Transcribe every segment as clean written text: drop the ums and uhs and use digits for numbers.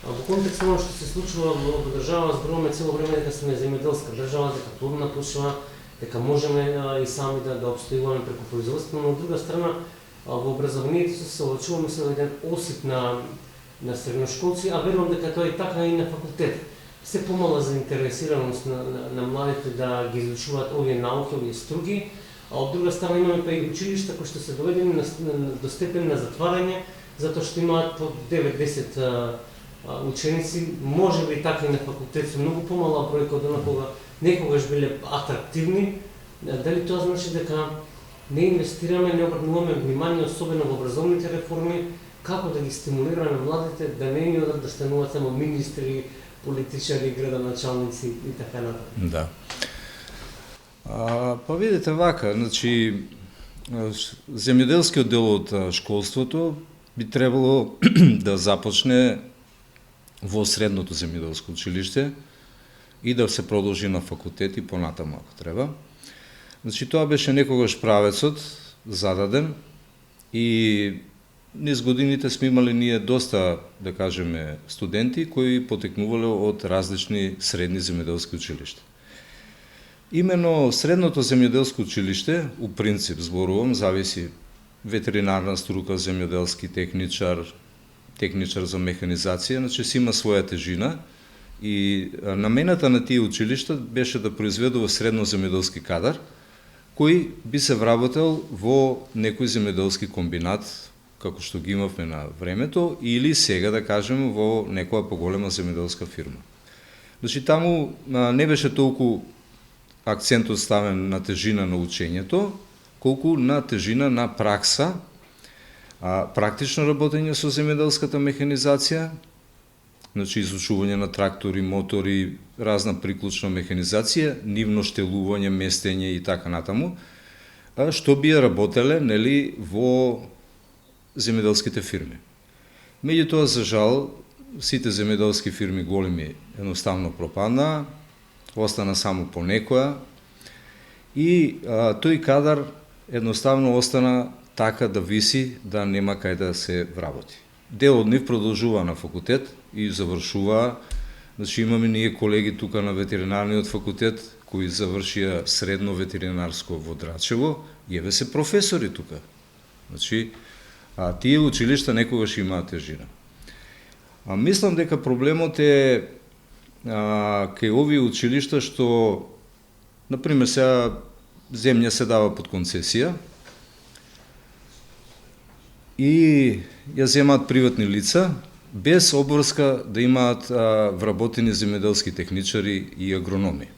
Во контекст на што се случува во држава, зборуваме цело време дека сме земјоделска држава, дека плодна почва, дека можеме и сами да обстојуваме преку производство, но од друга страна во образованието се соочуваме со еден осип на средношколци, а верувам дека тоа е така и на факултет. Се помала заинтересираност на младите да ги изучуваат овие науки, овие струги, а од друга страна имаме па и училишта кои што се доведени до степен на затварање, затоа што имаат по 9-10 ученици, може би така и на факултет со многу помала бројка од она кога некогаш биле атрактивни. Дали тоа значи дека не инвестираме, не обрнуваме внимание, особено во образовните реформи, како да ги стимулираме младите да не ни одат да стануваат само министри, политичари, градоначалници и така натаму. Да. Па видите вака, значи земјоделскиот дел од школството би требало да започне во средното земјоделско училиште и да се продолжи на факултет и понатаму ако треба. Значи тоа беше некогаш правецот зададен и низ годините сме имали ние доста, да кажеме, студенти кои потекнувале од различни средни земјоделски училишта. Именно средното земјоделско училиште, у принцип зборувам, зависи ветеринарна струка, земјоделски техничар, техничар за механизација, значи си има своја тежина и намената на тие училишта беше да произведува средно земјоделски кадар кој би се вработел во некој земјоделски комбинат, како што ги имавме на времето, или сега, да кажем, во некоја поголема земјоделска фирма. Значи, таму не беше толку акцентот ставен на тежина на учењето, колку на тежина на пракса, практично работење со земјоделската механизација, значи изучување на трактори, мотори, разна приклучна механизација, нивно штелување, местење и така натаму, што би работеле, нели, во земјоделските фирми. Меѓутоа, за жал, сите земјоделски фирми големи едноставно пропаднаа, остана само по некоја и тој кадар едноставно остана така да виси, да нема кај да се вработи. Дел од нив продолжува на факултет и завршува. Значи имаме ние колеги тука на ветеринарниот факултет кои завршија средно ветеринарско во Драчево, еве се професори тука. Значи тие училишта некогаш имаат тежина. Мислам дека проблемот е кај овие училишта што, например, сега земја се дава под концесија и ја земаат приватни лица без обврска да имаат вработени земјоделски техничари и агрономи.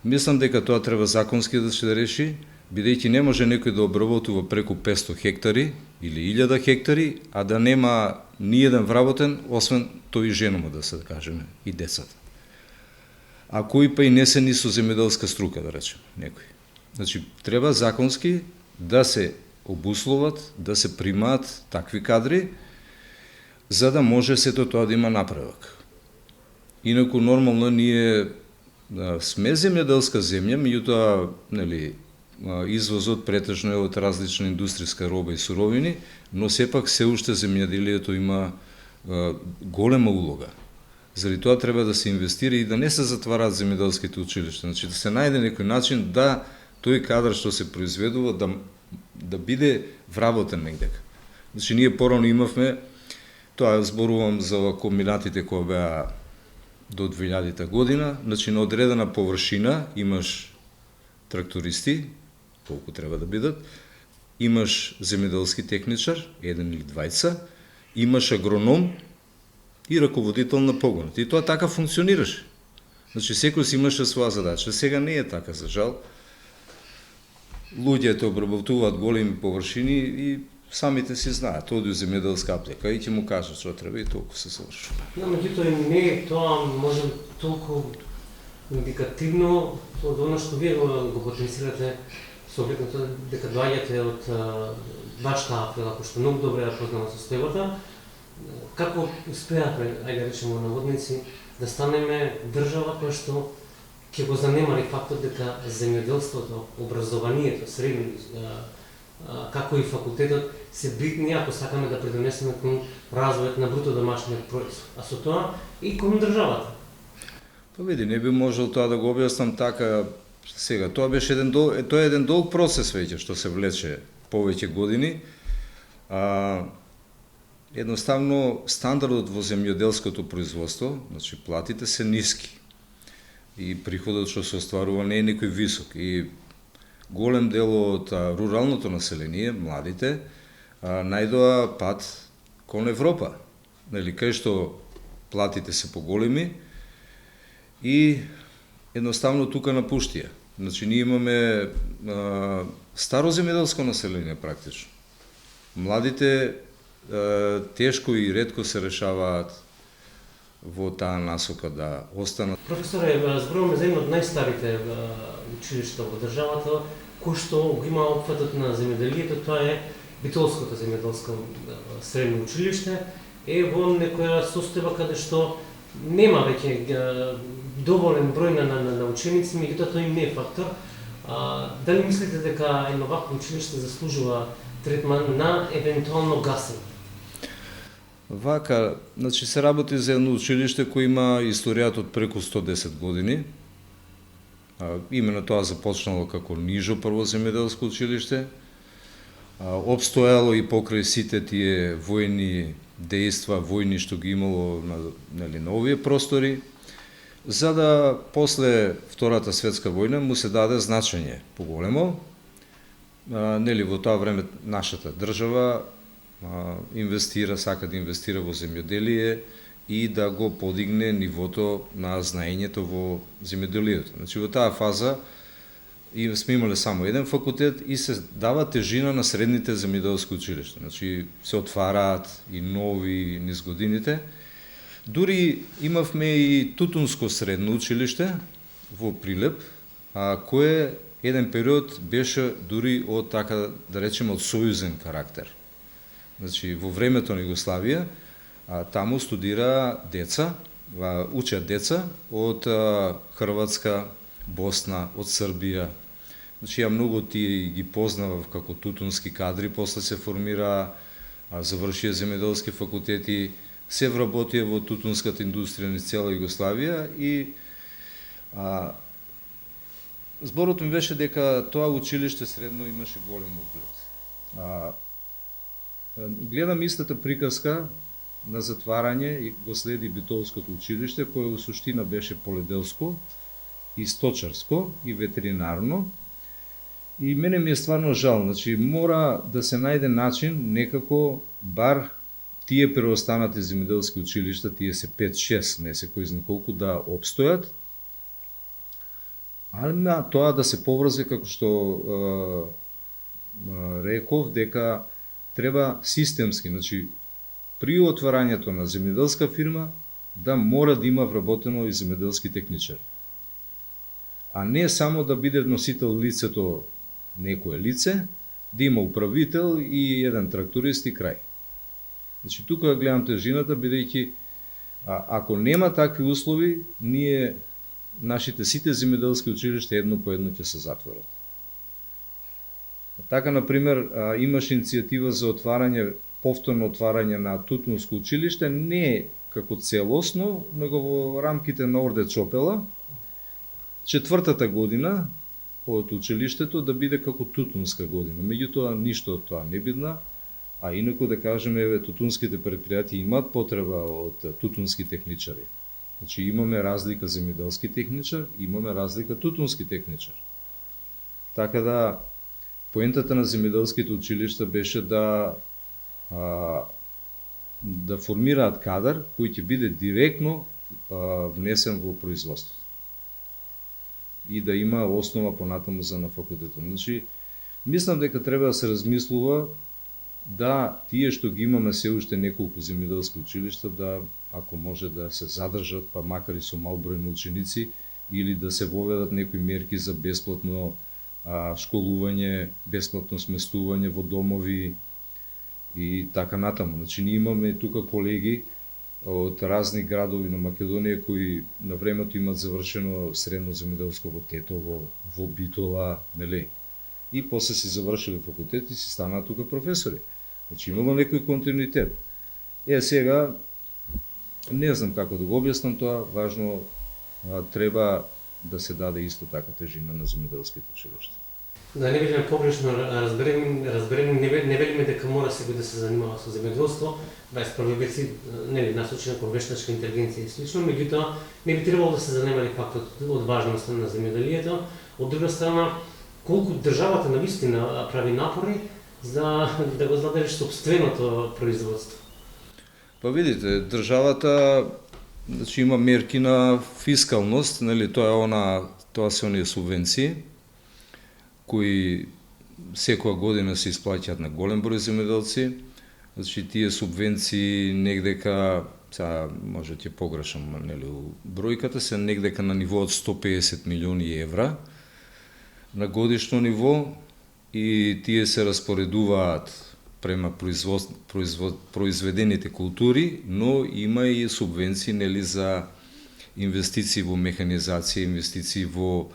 Мислам дека тоа треба законски да се реши, бидејќи не може некој да обработува преку 500 хектари или 1000 хектари, а да нема ни еден вработен, освен тој и жена му, да се кажеме, и децата. А кои па и не се ни со земјоделска струка, да речем, некои. Значи, треба законски да се обусловат, да се примаат такви кадри, за да може сето тоа да има напредок. Инаку, нормално, ние сме земјоделска земја, меѓутоа, нели, извозот претежно е од различна индустријска роба и суровини, но сепак се уште земјоделието има голема улога. Заради тоа треба да се инвестира и да не се затвараат земјоделските училишта, значи да се најде некој начин да тој кадар што се произведува да биде вработен негдека. Значи ние порано имавме, тоа зборувам за комбинатите кои беа до 2000 година, значи на одредена површина имаш трактористи, колку треба да бидат, имаш земјоделски техничар, еден или двајца, имаш агроном и раководител на погонот. И тоа така функционираше. Значи секој си имаше своја задача. Сега не е така, за жал. Луѓето обработуваат големи површини и самите си знаат, оди у земјоделска аптека и ќе му кажат што треба и толку се завршува. Меѓутоа не е тоа може толку индикативно од оно што вие го потенцирате со оглед на тоа дека доаѓате од вашата апела, кој што многу добре ја познава состојбата. Како успеавме, ајде речеме наводници, да станеме држава која што ќе го занемари фактот дека земјоделството, образованието, средно како и факултетот, се битни ако сакаме да придонесеме кон развојот на бруто домашниот производ, а со тоа и кон државата. Па види, не би можел тоа да го објаснам така сега. Тоа беше тоа е еден долг процес веќе што се влече повеќе години. Едноставно стандардот во земјоделското производство, значи платите се ниски и приходот што се остварува не е некој висок и голем дел од руралното население, младите, најдоа пат кон Европа, нели, кај што платите се поголеми и едноставно тука напуштија. Значи ние имаме старо земјоделско население практично. Младите тешко и ретко се решаваат во таа насока да останат. Професоре, зборуваме за едно од најстарите училишта во државата, кој што го има опфатот на земјоделието, тоа е Битолското земјоделско средно училиште, е во некоја состојба каде што нема веќе доволен број на ученици, меѓутоа тој не е фактор. Дали мислите дека едно вакво училиште заслужува третман на евентуално гасење? Вака, значи се работи за едно училиште кој има историјат од преку 110 години. Именно тоа започнало како нижо прво земјоделско училиште. Обстојало и покрај сите тие војни дејства, војни што ги имало на овие простори, за да после Втората светска војна му се даде значење поголемо. Нели во тоа време нашата држава инвестира, сака да инвестира во земјоделие и да го подигне нивото на знаењето во земјоделието. Значи во таа фаза и сме имале само еден факултет и се дава тежина на средните земјоделски училишта. Значи се отвараат и нови низ годините. Дури имавме и Тутунско средно училиште во Прилеп, кое еден период беше дури од така да речеме од сојузен карактер. Значи во времето на Југославија таму студира деца, учат деца од Хрватска, Босна, од Србија. Значи ја многу тие ги познавав како тутунски кадри, после се формира, завршија земјоделски факултети, се вработија во тутунската индустрија низ цела Југославија и зборот ми беше дека тоа училиште средно имаше голем углед. Гледам истата приказка на затварање и го следи Битолското училиште, кое во суштина беше поледелско и сточарско и ветеринарно. И мене ми е стварно жал, значи мора да се најде начин некако бар тие преостанати земјоделски училишта, тие се 5-6, не се кој знае колку, да обстојат, али на тоа да се поврзе, како што реков, дека треба системски, значи при отварањето на земјоделска фирма да мора да има вработено и земјоделски техничари. А не само да биде носител лицето некое лице, да има управител и еден тракторист и крај. Значи тука гледам тежината, бидејќи ако нема такви услови, нашите сите земјоделски училишта едно по едно ќе се затворат. Така, например, имаше иницијатива за отварање, повторно отварање на Тутунско училиште, не како целосно, него во рамките на Орде Чопела, 4-та година од училиштето да биде како Тутунска година. Меѓутоа, ништо од тоа не бидна, а инаку да кажеме, еве, тутунските предпријатија имаат потреба од тутунски техничари. Значи, имаме разлика земјоделски техничар, имаме разлика тутунски техничар. Така да, поентата на земјоделските училишта беше да формираат кадар кој ќе биде директно внесен во производството и да има основа понатаму за на факултетот. Значи, мислам дека треба да се размислува да тие што ги имаме се уште неколку земјоделски училишта, да ако може да се задржат, па макар и со мал број на ученици, или да се воведат некои мерки за бесплатно школување, бесплатно сместување во домови и така натаму. Значи, ние имаме тука колеги од разни градови на Македонија кои на времето имаат завршено средно земјоделско во Тетово, во Битола, нели? и после си завршиле факултет и си станаа тука професори. Значи имало некој континуитет. Сега не знам како да го објаснам тоа, важно треба да се даде исто така тежина на земјоделските училишта. Да не бидеме погрешно разберени, не велиме дека мора секој да се занимава со земјоделство, без правилници, нели, насочена кон вештачка интелигенција и слично, меѓутоа не би требало да се занемали фактот од важноста на земјоделието. Од друга страна, колку државата навистина прави напори за да го задели собственото производство. Па видите, државата значи има мерки на фискалност, нели, тоа се оние субвенции кои секоја година се исплаќаат на голем број земјоделци. Значи тие субвенции негдека, сега може ќе погрешам, нели, бројката се негдека на ниво од 150 милиони евра на годишно ниво и тие се распоредуваат према произведените култури, но има и субвенции, нели, за инвестиции во механизација, инвестиции во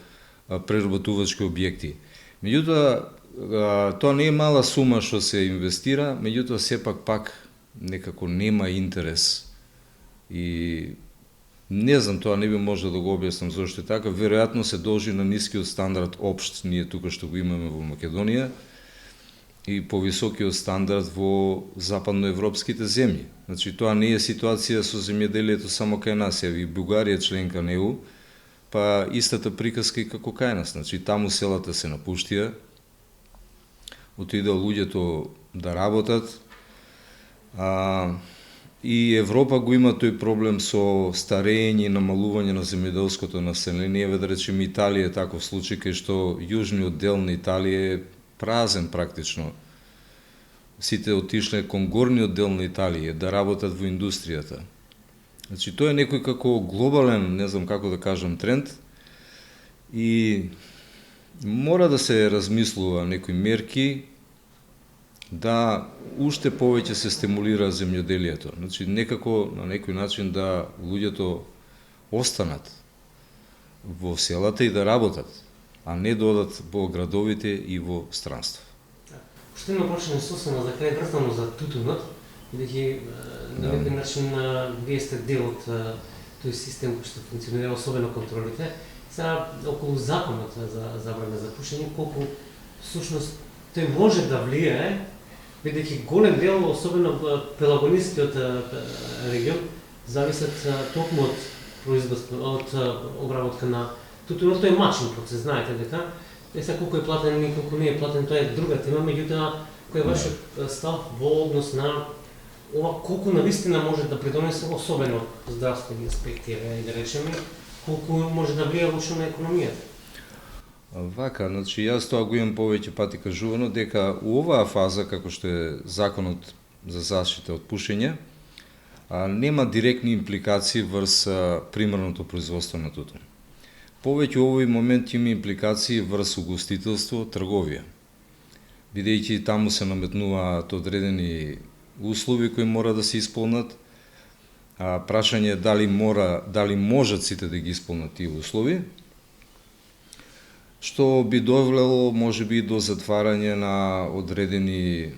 преработувачки објекти. Меѓутоа, тоа не е мала сума што се инвестира, меѓутоа сепак пак некако нема интерес. И не знам, тоа не би можел да го објаснам зашто е така, веројатно се должи на нискиот стандард општ, ние тука што го имаме во Македонија, и повисокиот стандард во западноевропските земји. Значи, тоа не е ситуација со земјоделието само кај нас, и Бугарија членка на ЕУ, па истата приказка и како кај нас. Значи, таму селата се напуштија, отидеа луѓето да работат, и Европа го има тој проблем со старење и намалување на земјоделското население. Да речеме, Италија е таков случај, кај што јужниот дел на Италија е празен практично. Сите отишле кон горниот дел на Италија да работат во индустријата. Значи, тоа е некој како глобален, не знам како да кажам, тренд и мора да се размислува некои мерки да уште повеќе се стимулира земјоделието. Значи, некако на некој начин да луѓето останат во селата и да работат, а не да одат во градовите и во странство. Уште едно прашање сосема за крај, врзано за тутунот, бидејќи на некој начин вие сте дел од тој систем кој што функционира, особено контролите. Сега околу законот за забрана за пушење, колку всушност тој може да влијае, бидејќи голем дел, особено пелагонискиот регион, зависат токму од производство, од обработка на тутунот. Тој е мачен процес, знаете дека. Сега колку е платен и колку не е платен, тоа е друга тема, меѓутоа кој е вашиот став во однос на ова, колку навистина може да придонесе, особено здравствени аспекти, да речеме, колку може да влијае лошо на економијата? Вака, значи јас тоа го имам повеќе пати кажувано, дека у оваа фаза, како што е законот за заштита од пушење, нема директни импликации врз примерното производство на тутун. Повеќе овој момент има импликации врз угостителство, трговија. Бидејќи таму се наметнуваат одредени услови кои мора да се исполнат, прашање е дали можат сите да ги исполнат тие услови, што би довело можеби до затварање на одредени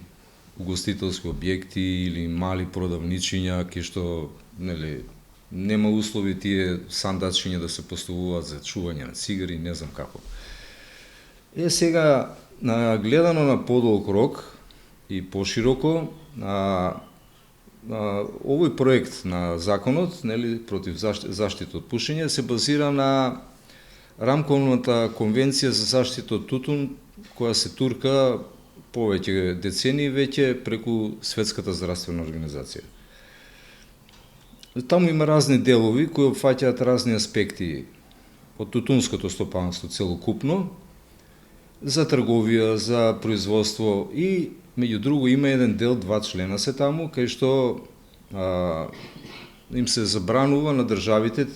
угостителски објекти или мали продавничиња кај што, нели, нема услови тие сандачиња да се поставуваат за чување на цигари, не знам како. Сега, гледано на подолг рок и пошироко, овој проект на законот, нели, против заштита од пушење се базира на Рамковната конвенција за заштита од тутун, која се турка повеќе децении веќе преку Светската здравствена организација. Таму има разни делови кои опфаќаат разни аспекти од тутунското стопанство целокупно, за трговија, за производство и, меѓу друго, има еден дел, 2 члена се таму, кај што им се забранува на државите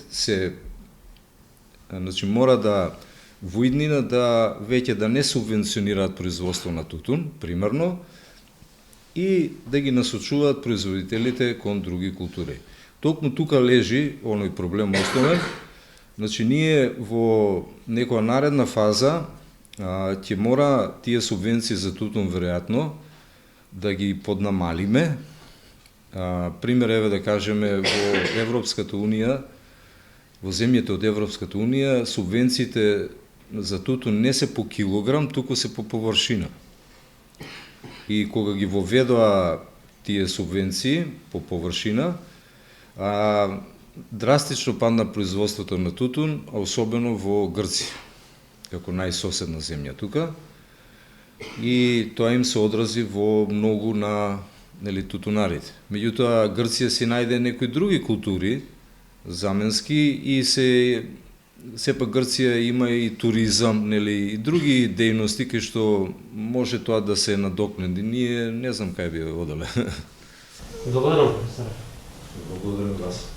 значи мора да во иднина да веќе да не субвенционираат производство на тутун, примерно, и да ги насочуваат производителите кон други култури. Токму тука лежи оној проблем основен. Значи ние во некоја наредна фаза ќе мора тие субвенции за тутун веројатно да ги поднамалиме. Пример еве да кажеме во Европската унија, во земјите од Европската унија субвенциите за тутун не се по килограм, туку се по површина. И кога ги воведоа тие субвенции по површина, драстично падна производството на тутун, а особено во Грција, како најсоседна земја тука. И тоа им се одрази во многу на тутунарите. Меѓутоа Грција си најде некои други култури заменски и сепак Грција има и туризам, и други дејности кај што може тоа да се надокнеди. Ние не знам кај би оделе. Благодарам, професоре. Благодарам вас.